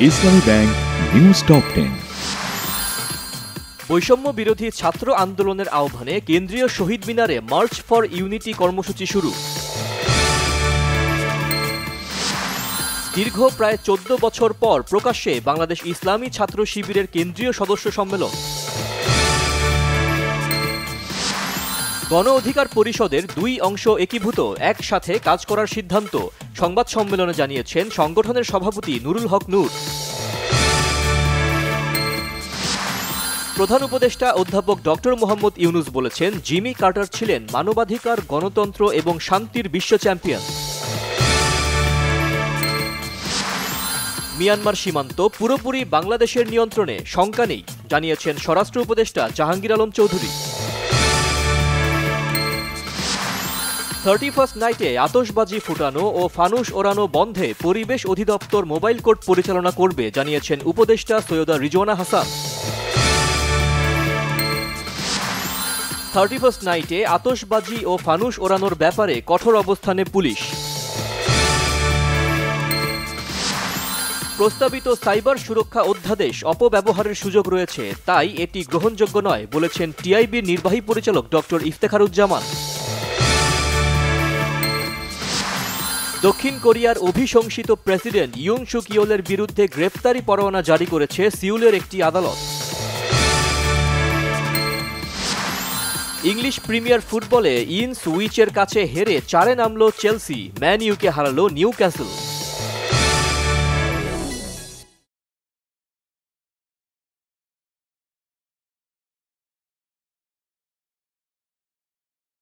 ইসলামী bank news top 10। বৈষম্য বিরোধী ছাত্র আন্দোলনের আহ্বানে কেন্দ্রীয় শহীদ মিনারে মার্চ ফর ইউনিটি কর্মসূচি শুরু। দীর্ঘ প্রায় 14 বছর পর প্রকাশ্যে বাংলাদেশ ইসলামী ছাত্র শিবিরের কেন্দ্রীয় সদস্য সম্মেলন। গণ অধিকার পরিষদের দুই অংশ একীভূত একসাথে কাজ করার সিদ্ধান্ত সংবাদ সম্মেলনে জানিয়েছেন সংগঠনের সভাপতি নুরুল হক নূর। প্রধান উপদেষ্টা অধ্যাপক ডক্টর মোহাম্মদ ইউনুস বলেছেন, জিমি কার্টার ছিলেন মানবাধিকার, গণতন্ত্র এবং শান্তির বিশ্ব চ্যাম্পিয়ন। মিয়ানমার সীমান্ত পুরোপুরি বাংলাদেশের নিয়ন্ত্রণে, শঙ্কা নেই, জানিয়েছেন স্বরাষ্ট্র উপদেষ্টা জাহাঙ্গীর আলম চৌধুরী। 31st নাইটে আতশবাজি ফুটানো ও ফানুস ওড়ানো বন্ধে পরিবেশ অধিদপ্তর মোবাইল কোর্ট পরিচালনা করবে, জানিয়েছেন উপদেষ্টা সৈয়দা রিজওয়ানা হাসান। 31st নাইটে আতশবাজি ও ফানুস ওড়ানোর ব্যাপারে কঠোর অবস্থানে পুলিশ। প্রস্তাবিত সাইবার সুরক্ষা অধ্যাদেশ অপব্যবহারের সুযোগ রয়েছে, তাই এটি গ্রহণযোগ্য নয়, বলেছেন টিআইবির নির্বাহী পরিচালক ডক্টর ইফতেখারুজ্জামান। দক্ষিণ কোরিয়ার অভিশংসিত প্রেসিডেন্ট ইয়ুন সুক ইয়োলের বিরুদ্ধে গ্রেফতারি পরোয়ানা জারি করেছে সিউলের একটি আদালত। ইংলিশ প্রিমিয়ার ফুটবলে ইনসউইচের কাছে হেরে 4-এ নামল চেলসি, ম্যান ইউকে হারাল নিউক্যাসল।